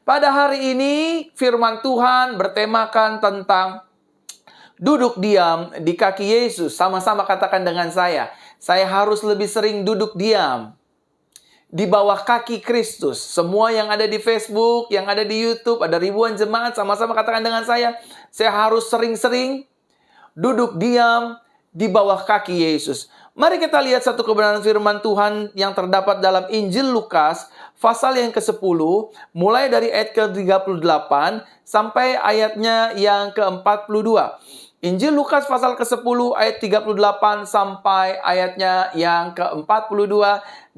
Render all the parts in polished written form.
Pada hari ini firman Tuhan bertemakan tentang duduk diam di kaki Yesus. Sama-sama katakan dengan saya harus lebih sering duduk diam di bawah kaki Kristus. Semua yang ada di Facebook, yang ada di YouTube, ada ribuan jemaat, sama-sama katakan dengan saya harus sering-sering duduk diam di bawah kaki Yesus. Mari kita lihat satu kebenaran firman Tuhan yang terdapat dalam Injil Lukas, pasal yang ke-10, mulai dari ayat ke-38 sampai ayatnya yang ke-42. Injil Lukas pasal ke-10 ayat 38 sampai ayatnya yang ke-42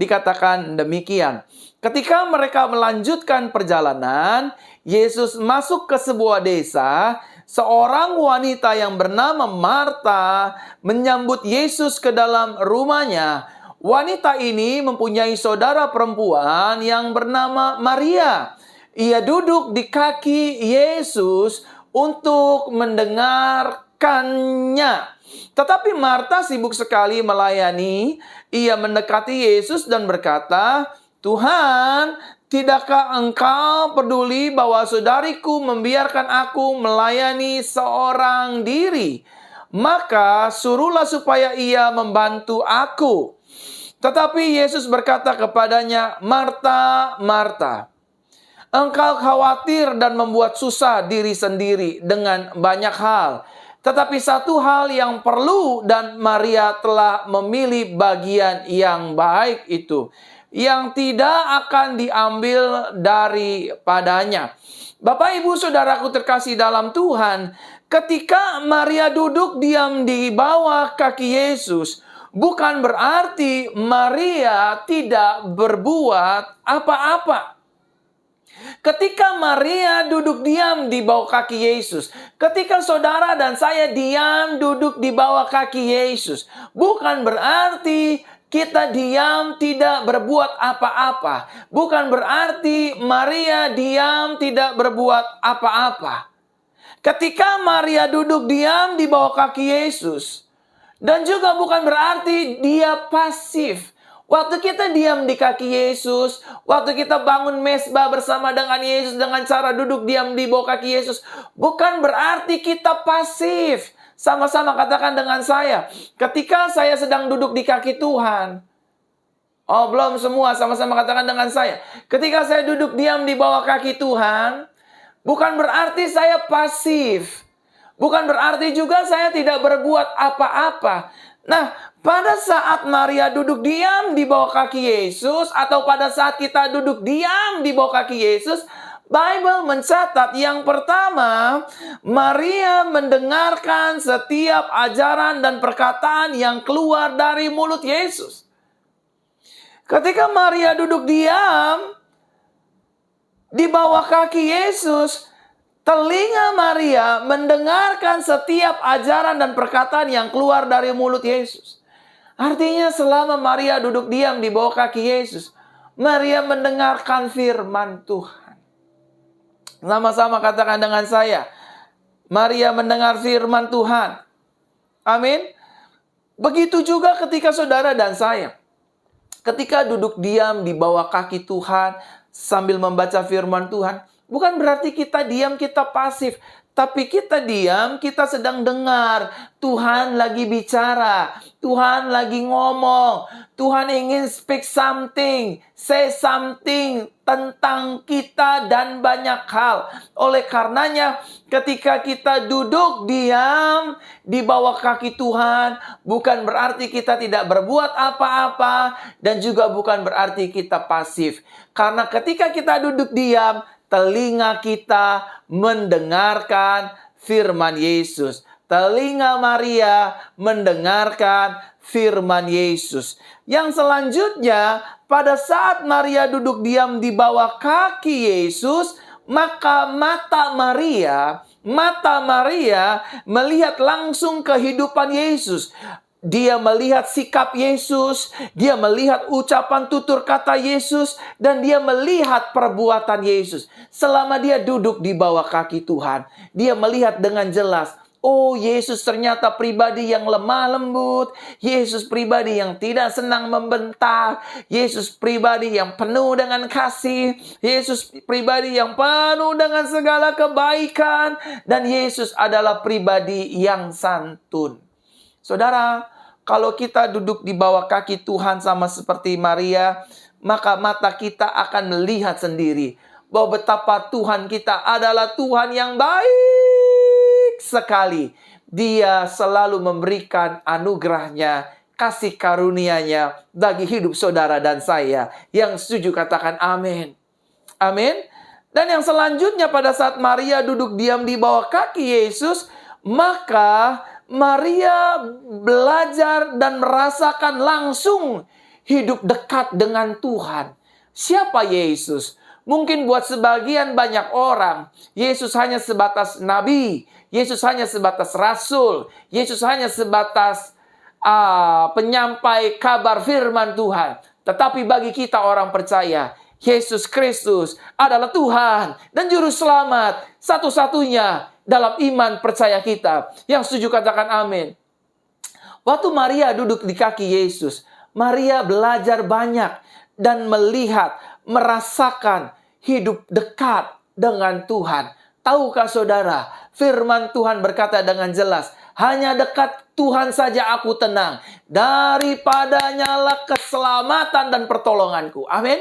dikatakan demikian. Ketika mereka melanjutkan perjalanan, Yesus masuk ke sebuah desa. Seorang wanita yang bernama Marta menyambut Yesus ke dalam rumahnya. Wanita ini mempunyai saudara perempuan yang bernama Maria. Ia duduk di kaki Yesus untuk mendengarkannya. Tetapi Marta sibuk sekali melayani. Ia mendekati Yesus dan berkata, "Tuhan, tidakkah engkau peduli bahwa saudariku membiarkan aku melayani seorang diri? Maka suruhlah supaya ia membantu aku." Tetapi Yesus berkata kepadanya, "Marta, Marta, engkau khawatir dan membuat susah diri sendiri dengan banyak hal. Tetapi satu hal yang perlu, dan Maria telah memilih bagian yang baik itu, yang tidak akan diambil daripadanya." Bapak, Ibu, Saudaraku terkasih dalam Tuhan, ketika Maria duduk diam di bawah kaki Yesus, bukan berarti Maria tidak berbuat apa-apa. Ketika Maria duduk diam di bawah kaki Yesus, ketika saudara dan saya diam duduk di bawah kaki Yesus, bukan berarti kita diam tidak berbuat apa-apa. Bukan berarti Maria diam tidak berbuat apa-apa. Ketika Maria duduk diam di bawah kaki Yesus, dan juga bukan berarti dia pasif. Waktu kita diam di kaki Yesus, waktu kita bangun mesbah bersama dengan Yesus dengan cara duduk diam di bawah kaki Yesus, bukan berarti kita pasif. Sama-sama katakan dengan saya, ketika saya sedang duduk di kaki Tuhan. Oh, belum semua, sama-sama katakan dengan saya. Ketika saya duduk diam di bawah kaki Tuhan, bukan berarti saya pasif. Bukan berarti juga saya tidak berbuat apa-apa. Nah, pada saat Maria duduk diam di bawah kaki Yesus, atau pada saat kita duduk diam di bawah kaki Yesus, Bible mencatat yang pertama, Maria mendengarkan setiap ajaran dan perkataan yang keluar dari mulut Yesus. Ketika Maria duduk diam di bawah kaki Yesus, telinga Maria mendengarkan setiap ajaran dan perkataan yang keluar dari mulut Yesus. Artinya selama Maria duduk diam di bawah kaki Yesus, Maria mendengarkan firman Tuhan. Sama-sama katakan dengan saya, Maria mendengar firman Tuhan. Amin. Begitu juga ketika saudara dan saya, ketika duduk diam di bawah kaki Tuhan sambil membaca firman Tuhan, bukan berarti kita diam, kita pasif. Tapi kita diam, kita sedang dengar. Tuhan lagi bicara. Tuhan lagi ngomong. Tuhan ingin speak something. Say something tentang kita dan banyak hal. Oleh karenanya, ketika kita duduk diam di bawah kaki Tuhan, bukan berarti kita tidak berbuat apa-apa. Dan juga bukan berarti kita pasif. Karena ketika kita duduk diam, telinga kita mendengarkan firman Yesus. Telinga Maria mendengarkan firman Yesus. Yang selanjutnya, pada saat Maria duduk diam di bawah kaki Yesus, maka mata Maria melihat langsung kehidupan Yesus. Dia melihat sikap Yesus, dia melihat ucapan tutur kata Yesus, dan dia melihat perbuatan Yesus. Selama dia duduk di bawah kaki Tuhan, dia melihat dengan jelas Oh, Yesus ternyata pribadi yang lemah lembut. Yesus pribadi yang tidak senang membentak. Yesus pribadi yang penuh dengan kasih. Yesus pribadi yang penuh dengan segala kebaikan. Dan Yesus adalah pribadi yang santun. Saudara, kalau kita duduk di bawah kaki Tuhan sama seperti Maria, maka mata kita akan melihat sendiri bahwa betapa Tuhan kita adalah Tuhan yang baik sekali. Dia selalu memberikan anugerahnya, kasih karunia-Nya bagi hidup saudara dan saya. Yang setuju katakan amin. Amin. Dan yang selanjutnya pada saat Maria duduk diam di bawah kaki Yesus, maka Maria belajar dan merasakan langsung hidup dekat dengan Tuhan. Siapa Yesus? Mungkin buat sebagian banyak orang, Yesus hanya sebatas nabi. Yesus hanya sebatas rasul. Yesus hanya sebatas penyampai kabar firman Tuhan. Tetapi bagi kita orang percaya, Yesus Kristus adalah Tuhan dan Juru Selamat satu-satunya dalam iman percaya kita. Yang setuju katakan amin. Waktu Maria duduk di kaki Yesus, Maria belajar banyak dan melihat, merasakan hidup dekat dengan Tuhan. Tahukah saudara, firman Tuhan berkata dengan jelas, hanya dekat Tuhan saja aku tenang. Daripadanya lah keselamatan dan pertolonganku. Amin.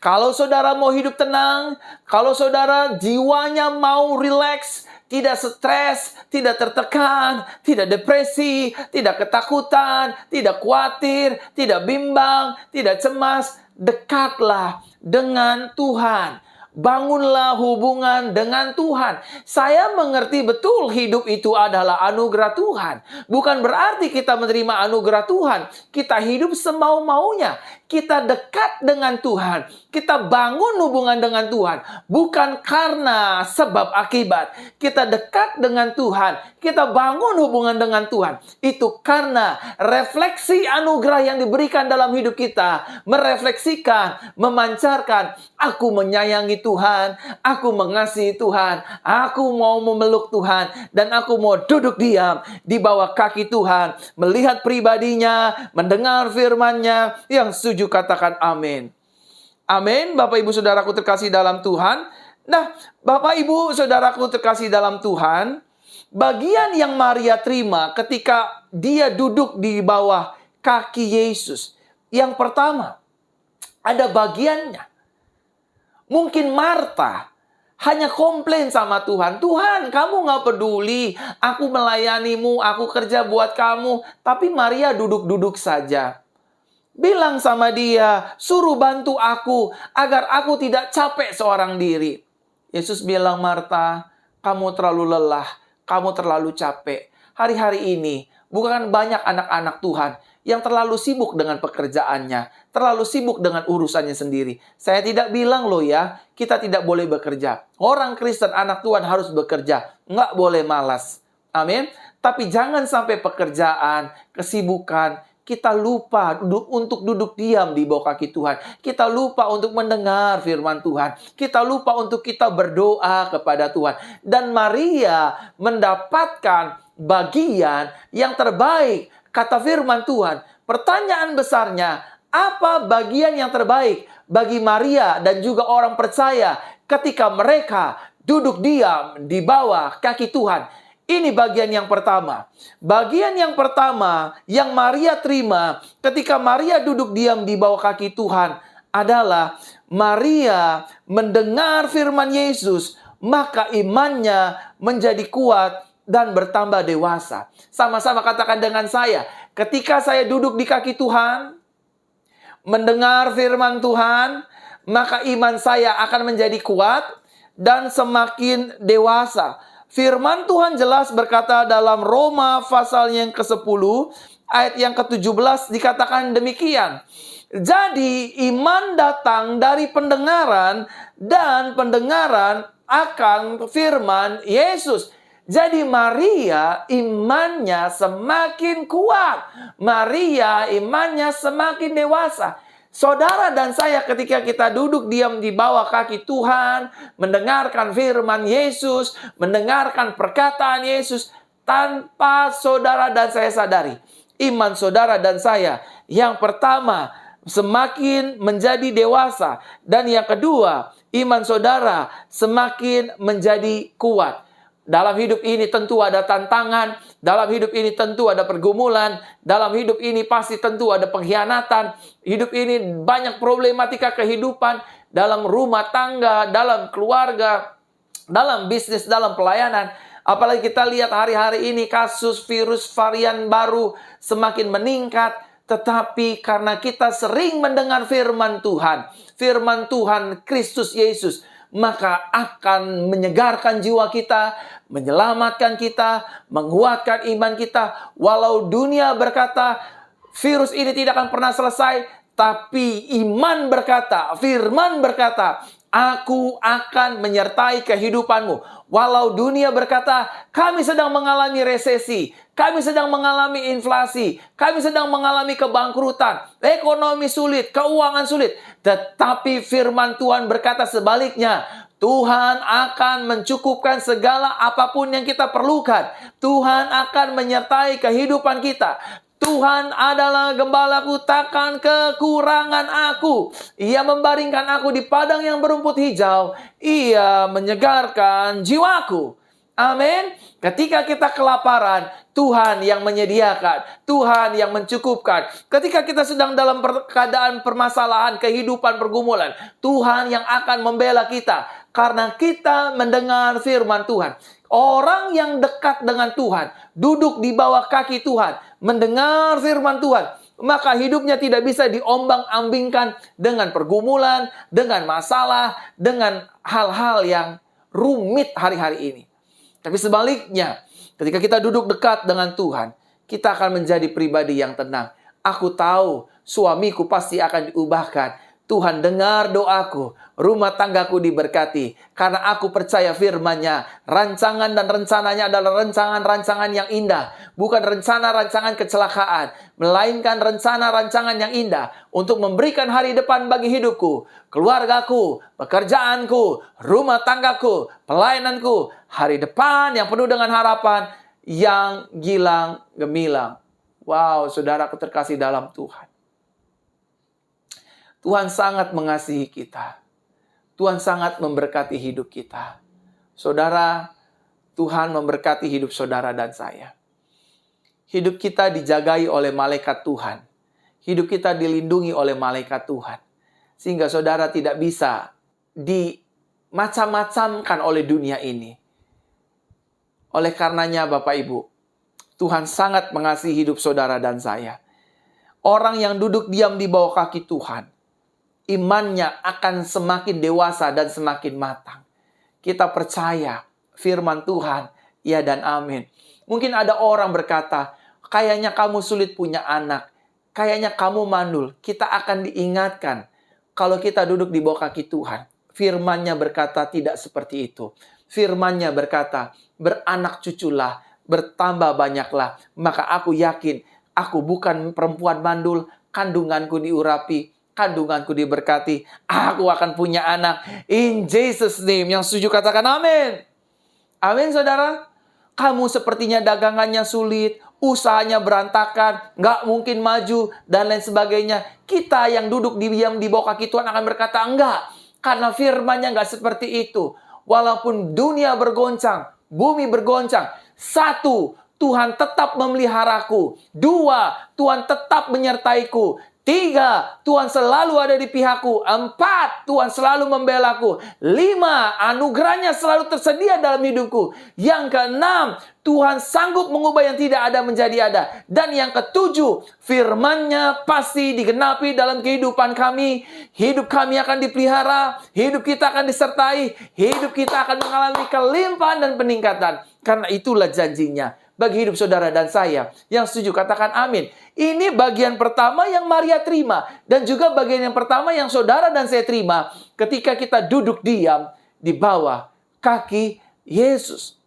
Kalau saudara mau hidup tenang, kalau saudara jiwanya mau rileks, tidak stres, tidak tertekan, tidak depresi, tidak ketakutan, tidak khawatir, tidak bimbang, tidak cemas, dekatlah dengan Tuhan. Bangunlah hubungan dengan Tuhan. Saya mengerti betul hidup itu adalah anugerah Tuhan. Bukan berarti kita menerima anugerah Tuhan. Kita hidup semau-maunya. Kita dekat dengan Tuhan. Kita bangun hubungan dengan Tuhan. Bukan karena sebab akibat. Kita dekat dengan Tuhan. Kita bangun hubungan dengan Tuhan. Itu karena refleksi anugerah yang diberikan dalam hidup kita. Merefleksikan, memancarkan. Aku menyayangi Tuhan, aku mengasihi Tuhan, aku mau memeluk Tuhan, dan aku mau duduk diam di bawah kaki Tuhan, melihat pribadinya, mendengar firman-Nya. Yang setuju katakan amin. Amin. Bapak Ibu Saudaraku terkasih dalam Tuhan. Nah, Bapak Ibu Saudaraku terkasih dalam Tuhan, bagian yang Maria terima ketika dia duduk di bawah kaki Yesus, yang pertama, ada bagiannya. Mungkin Marta hanya komplain sama Tuhan. Tuhan, kamu gak peduli. Aku melayanimu, aku kerja buat kamu. Tapi Maria duduk-duduk saja. Bilang sama dia, suruh bantu aku agar aku tidak capek seorang diri. Yesus bilang, Marta, kamu terlalu lelah, kamu terlalu capek. Hari-hari ini, bukan banyak anak-anak Tuhan yang terlalu sibuk dengan pekerjaannya, terlalu sibuk dengan urusannya sendiri. Saya tidak bilang loh ya, kita tidak boleh bekerja. Orang Kristen, anak Tuhan harus bekerja. Nggak boleh malas. Amin. Tapi jangan sampai pekerjaan, kesibukan, kita lupa untuk duduk diam di bawah kaki Tuhan. Kita lupa untuk mendengar firman Tuhan. Kita lupa untuk kita berdoa kepada Tuhan. Dan Maria mendapatkan bagian yang terbaik. Kata firman Tuhan, pertanyaan besarnya, apa bagian yang terbaik bagi Maria dan juga orang percaya ketika mereka duduk diam di bawah kaki Tuhan? Ini bagian yang pertama. Bagian yang pertama yang Maria terima ketika Maria duduk diam di bawah kaki Tuhan adalah Maria mendengar firman Yesus, maka imannya menjadi kuat dan bertambah dewasa. Sama-sama katakan dengan saya, ketika saya duduk di kaki Tuhan, mendengar firman Tuhan, maka iman saya akan menjadi kuat dan semakin dewasa. Firman Tuhan jelas berkata dalam Roma pasal yang ke-10, ayat yang ke-17 dikatakan demikian. Jadi iman datang dari pendengaran dan pendengaran akan firman Yesus. Jadi Maria imannya semakin kuat. Maria imannya semakin dewasa. Saudara dan saya ketika kita duduk diam di bawah kaki Tuhan, mendengarkan firman Yesus, mendengarkan perkataan Yesus, tanpa saudara dan saya sadari, iman saudara dan saya yang pertama semakin menjadi dewasa, dan yang kedua, iman saudara semakin menjadi kuat. Dalam hidup ini tentu ada tantangan, dalam hidup ini tentu ada pergumulan, dalam hidup ini pasti tentu ada pengkhianatan, hidup ini banyak problematika kehidupan, dalam rumah tangga, dalam keluarga, dalam bisnis, dalam pelayanan. Apalagi kita lihat hari-hari ini kasus virus varian baru semakin meningkat. Tetapi karena kita sering mendengar firman Tuhan Kristus Yesus, maka akan menyegarkan jiwa kita, menyelamatkan kita, menguatkan iman kita. Walau dunia berkata virus ini tidak akan pernah selesai, tapi iman berkata, firman berkata, aku akan menyertai kehidupanmu. Walau dunia berkata, kami sedang mengalami resesi, kami sedang mengalami inflasi, kami sedang mengalami kebangkrutan, ekonomi sulit, keuangan sulit. Tetapi firman Tuhan berkata sebaliknya, Tuhan akan mencukupkan segala apapun yang kita perlukan. Tuhan akan menyertai kehidupan kita. Tuhan adalah gembalaku, takkan kekurangan aku. Ia membaringkan aku di padang yang berumput hijau. Ia menyegarkan jiwaku. Amin. Ketika kita kelaparan, Tuhan yang menyediakan, Tuhan yang mencukupkan. Ketika kita sedang dalam keadaan permasalahan, kehidupan, pergumulan, Tuhan yang akan membela kita. Karena kita mendengar firman Tuhan. Orang yang dekat dengan Tuhan, duduk di bawah kaki Tuhan, mendengar firman Tuhan, maka hidupnya tidak bisa diombang-ambingkan dengan pergumulan, dengan masalah, dengan hal-hal yang rumit hari-hari ini. Tapi sebaliknya, ketika kita duduk dekat dengan Tuhan, kita akan menjadi pribadi yang tenang. Aku tahu suamiku pasti akan diubahkan. Tuhan dengar doaku, rumah tanggaku diberkati. Karena aku percaya firman-Nya, rancangan dan rencananya adalah rancangan-rancangan yang indah. Bukan rencana-rancangan kecelakaan, melainkan rencana-rancangan yang indah untuk memberikan hari depan bagi hidupku, keluargaku, pekerjaanku, rumah tanggaku, pelayananku. Hari depan yang penuh dengan harapan, yang gilang gemilang. Wow, saudaraku terkasih dalam Tuhan. Tuhan sangat mengasihi kita. Tuhan sangat memberkati hidup kita. Saudara, Tuhan memberkati hidup saudara dan saya. Hidup kita dijagai oleh malaikat Tuhan. Hidup kita dilindungi oleh malaikat Tuhan. Sehingga saudara tidak bisa dimacam-macamkan oleh dunia ini. Oleh karenanya Bapak Ibu, Tuhan sangat mengasihi hidup saudara dan saya. Orang yang duduk diam di bawah kaki Tuhan, imannya akan semakin dewasa dan semakin matang. Kita percaya firman Tuhan, ya dan amin. Mungkin ada orang berkata, kayaknya kamu sulit punya anak, kayaknya kamu mandul. Kita akan diingatkan, kalau kita duduk di bawah kaki Tuhan, firman-Nya berkata tidak seperti itu. Firman-Nya berkata, beranak cuculah, bertambah banyaklah. Maka aku yakin, aku bukan perempuan mandul, kandunganku diurapi, kandunganku diberkati, aku akan punya anak. In Jesus' name. Yang setuju katakan amin. Amin saudara. Kamu sepertinya dagangannya sulit, usahanya berantakan, nggak mungkin maju, dan lain sebagainya. Kita yang duduk diam di bawah kaki Tuhan akan berkata enggak. Karena firman-Nya nggak seperti itu. Walaupun dunia bergoncang, bumi bergoncang. 1, Tuhan tetap memeliharaku. 2, Tuhan tetap menyertaiku. 3, Tuhan selalu ada di pihakku. 4, Tuhan selalu membelaku. 5, anugerahnya selalu tersedia dalam hidupku. Yang ke-6, Tuhan sanggup mengubah yang tidak ada menjadi ada. Dan yang ke-7, firman-Nya pasti digenapi dalam kehidupan kami. Hidup kami akan dipelihara, hidup kita akan disertai, hidup kita akan mengalami kelimpahan dan peningkatan. Karena itulah janjinya bagi hidup saudara dan saya. Yang setuju katakan amin. Ini bagian pertama yang Maria terima. Dan juga bagian yang pertama yang saudara dan saya terima ketika kita duduk diam di bawah kaki Yesus.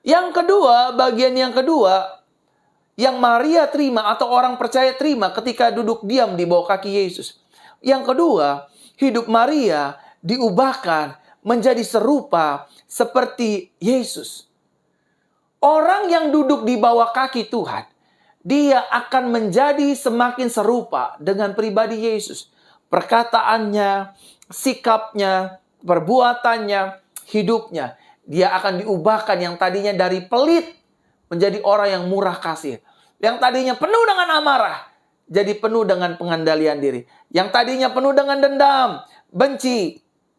Yang kedua, bagian yang kedua yang Maria terima atau orang percaya terima ketika duduk diam di bawah kaki Yesus. Yang kedua, hidup Maria diubahkan menjadi serupa seperti Yesus. Orang yang duduk di bawah kaki Tuhan, dia akan menjadi semakin serupa dengan pribadi Yesus. Perkataannya, sikapnya, perbuatannya, hidupnya. Dia akan diubahkan yang tadinya dari pelit menjadi orang yang murah kasih. Yang tadinya penuh dengan amarah, jadi penuh dengan pengendalian diri. Yang tadinya penuh dengan dendam, benci,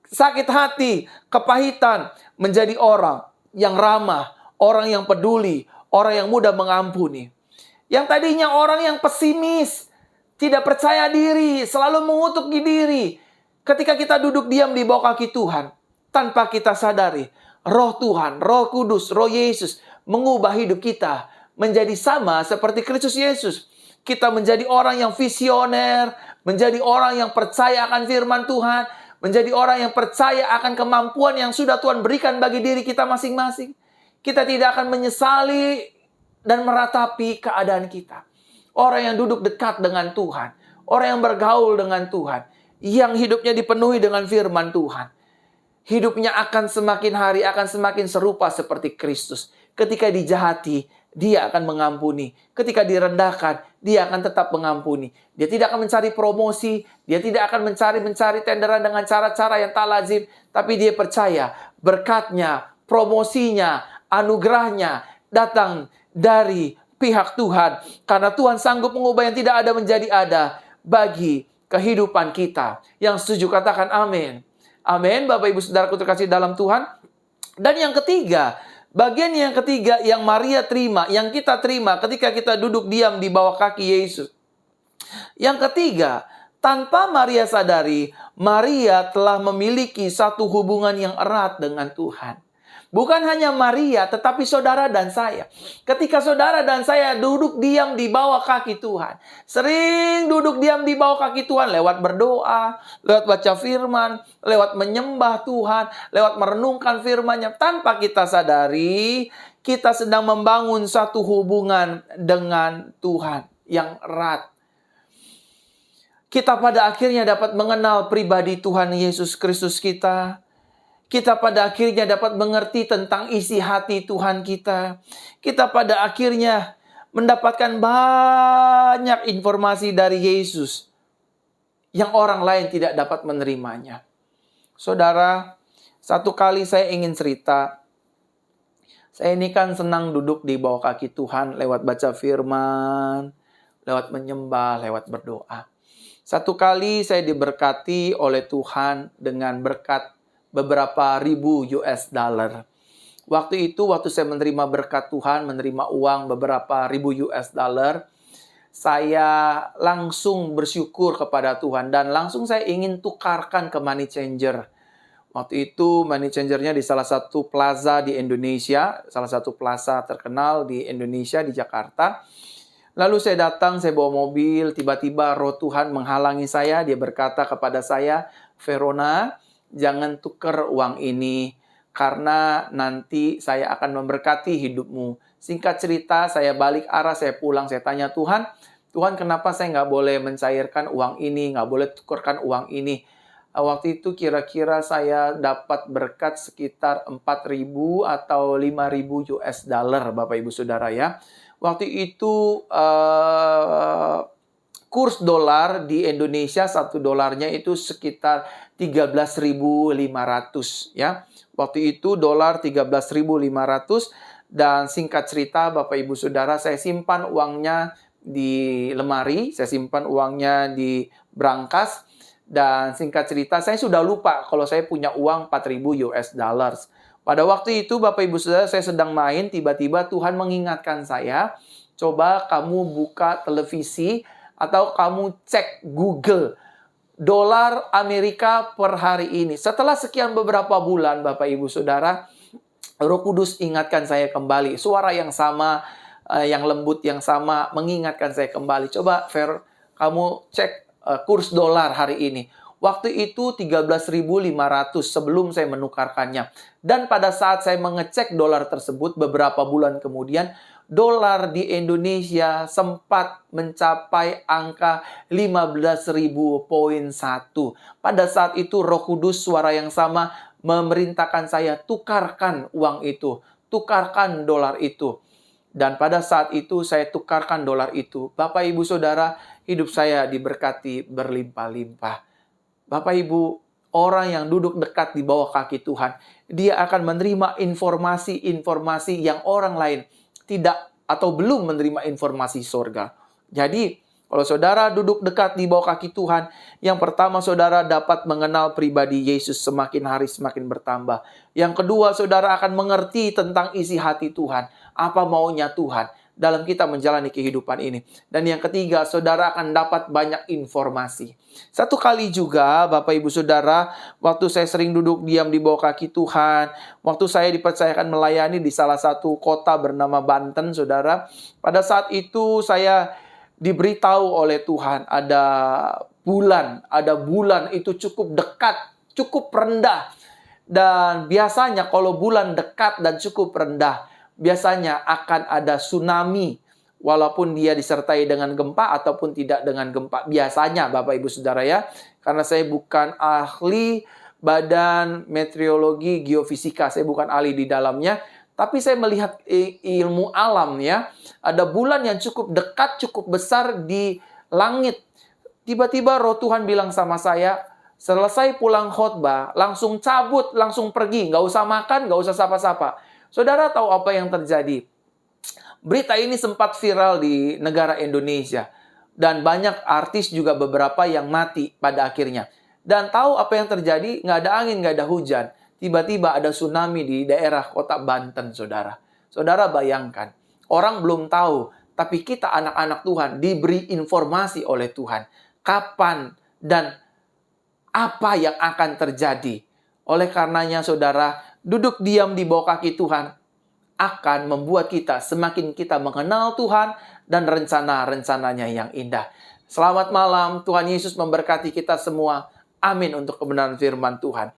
sakit hati, kepahitan, menjadi orang yang ramah, orang yang peduli, orang yang mudah mengampuni. Yang tadinya orang yang pesimis, tidak percaya diri, selalu mengutuk diri. Ketika kita duduk diam di bawah kaki Tuhan, tanpa kita sadari, Roh Tuhan, Roh Kudus, Roh Yesus mengubah hidup kita menjadi sama seperti Kristus Yesus. Kita menjadi orang yang visioner, menjadi orang yang percaya akan firman Tuhan, menjadi orang yang percaya akan kemampuan yang sudah Tuhan berikan bagi diri kita masing-masing. Kita tidak akan menyesali dan meratapi keadaan kita. Orang yang duduk dekat dengan Tuhan, orang yang bergaul dengan Tuhan, yang hidupnya dipenuhi dengan firman Tuhan, hidupnya akan semakin hari akan semakin serupa seperti Kristus. Ketika dijahati, dia akan mengampuni. Ketika direndahkan, dia akan tetap mengampuni. Dia tidak akan mencari promosi, dia tidak akan mencari tenderan dengan cara-cara yang tak lazim, tapi dia percaya berkatnya, promosinya, anugerahnya datang dari pihak Tuhan. Karena Tuhan sanggup mengubah yang tidak ada menjadi ada bagi kehidupan kita. Yang setuju katakan amin. Amin, Bapak Ibu Saudaraku terkasih dalam Tuhan. Dan yang ketiga, bagian yang ketiga yang Maria terima, yang kita terima ketika kita duduk diam di bawah kaki Yesus. Yang ketiga, tanpa Maria sadari, Maria telah memiliki satu hubungan yang erat dengan Tuhan. Bukan hanya Maria, tetapi saudara dan saya. Ketika saudara dan saya duduk diam di bawah kaki Tuhan. Sering duduk diam di bawah kaki Tuhan lewat berdoa, lewat baca firman, lewat menyembah Tuhan, lewat merenungkan firman-Nya. Tanpa kita sadari, kita sedang membangun satu hubungan dengan Tuhan yang erat. Kita pada akhirnya dapat mengenal pribadi Tuhan Yesus Kristus kita. Kita pada akhirnya dapat mengerti tentang isi hati Tuhan kita. Kita pada akhirnya mendapatkan banyak informasi dari Yesus yang orang lain tidak dapat menerimanya. Saudara, satu kali saya ingin cerita. Saya ini kan senang duduk di bawah kaki Tuhan lewat baca firman, lewat menyembah, lewat berdoa. Satu kali saya diberkati oleh Tuhan dengan berkat beberapa ribu US dollar. Waktu itu, waktu saya menerima berkat Tuhan, menerima uang beberapa ribu US dollar, saya langsung bersyukur kepada Tuhan dan langsung saya ingin tukarkan ke money changer. Waktu itu money changernya di salah satu plaza di Indonesia, salah satu plaza terkenal di Indonesia, di Jakarta. Lalu saya datang, saya bawa mobil, tiba-tiba Roh Tuhan menghalangi saya, dia berkata kepada saya, "Verona, jangan tukar uang ini, karena nanti saya akan memberkati hidupmu." Singkat cerita, saya balik arah, saya pulang, saya tanya Tuhan, kenapa saya nggak boleh mencairkan uang ini, nggak boleh tukarkan uang ini? Waktu itu kira-kira saya dapat berkat sekitar 4.000 atau 5.000 US dollar, Bapak Ibu Saudara ya. Waktu itu kurs dolar di Indonesia, $1 itu sekitar 13.500 ya. Waktu itu dolar 13.500 dan singkat cerita Bapak Ibu Saudara, saya simpan uangnya di lemari, saya simpan uangnya di brankas dan singkat cerita saya sudah lupa kalau saya punya uang 4.000 US dollars. Pada waktu itu Bapak Ibu Saudara, saya sedang main, tiba-tiba Tuhan mengingatkan saya, coba kamu buka televisi atau kamu cek Google dolar Amerika per hari ini. Setelah sekian beberapa bulan, Bapak Ibu Saudara, Roh Kudus ingatkan saya kembali. Suara yang sama, yang lembut yang sama, mengingatkan saya kembali. Coba, Fer, kamu cek kurs dolar hari ini. Waktu itu 13.500 sebelum saya menukarkannya. Dan pada saat saya mengecek dolar tersebut, beberapa bulan kemudian, dolar di Indonesia sempat mencapai angka 15.000,1. Pada saat itu Roh Kudus suara yang sama memerintahkan saya tukarkan uang itu. tukarkan dolar itu. Dan pada saat itu saya tukarkan dolar itu. Bapak, Ibu, Saudara, hidup saya diberkati berlimpah-limpah. Bapak, Ibu, orang yang duduk dekat di bawah kaki Tuhan, dia akan menerima informasi-informasi yang orang lain tidak atau belum menerima informasi sorga. Jadi, kalau saudara duduk dekat di bawah kaki Tuhan, yang pertama saudara dapat mengenal pribadi Yesus semakin hari semakin bertambah. Yang kedua, saudara akan mengerti tentang isi hati Tuhan, apa maunya Tuhan dalam kita menjalani kehidupan ini. Dan yang ketiga, saudara akan dapat banyak informasi. Satu kali juga, Bapak Ibu Saudara, waktu saya sering duduk diam di bawah kaki Tuhan, waktu saya dipercayakan melayani di salah satu kota bernama Banten, Saudara, pada saat itu saya diberitahu oleh Tuhan ada bulan itu cukup dekat, cukup rendah. Dan biasanya kalau bulan dekat dan cukup rendah, biasanya akan ada tsunami. Walaupun dia disertai dengan gempa ataupun tidak dengan gempa. Biasanya Bapak Ibu Saudara ya. Karena saya bukan ahli badan meteorologi geofisika. Saya bukan ahli di dalamnya. Tapi saya melihat ilmu alam ya. Ada bulan yang cukup dekat, cukup besar di langit. Tiba-tiba roh Tuhan bilang sama saya, selesai pulang khotbah, langsung cabut, langsung pergi. Nggak usah makan, nggak usah sapa-sapa. Saudara tahu apa yang terjadi? Berita ini sempat viral di negara Indonesia. Dan banyak artis juga beberapa yang mati pada akhirnya. Dan tahu apa yang terjadi? Nggak ada angin, nggak ada hujan. Tiba-tiba ada tsunami di daerah kota Banten, saudara. Saudara bayangkan, orang belum tahu. Tapi kita anak-anak Tuhan diberi informasi oleh Tuhan. Kapan dan apa yang akan terjadi. Oleh karenanya, saudara, duduk diam di bawah kaki Tuhan akan membuat semakin kita mengenal Tuhan dan rencana-rencananya yang indah. Selamat malam, Tuhan Yesus memberkati kita semua. Amin untuk kebenaran firman Tuhan.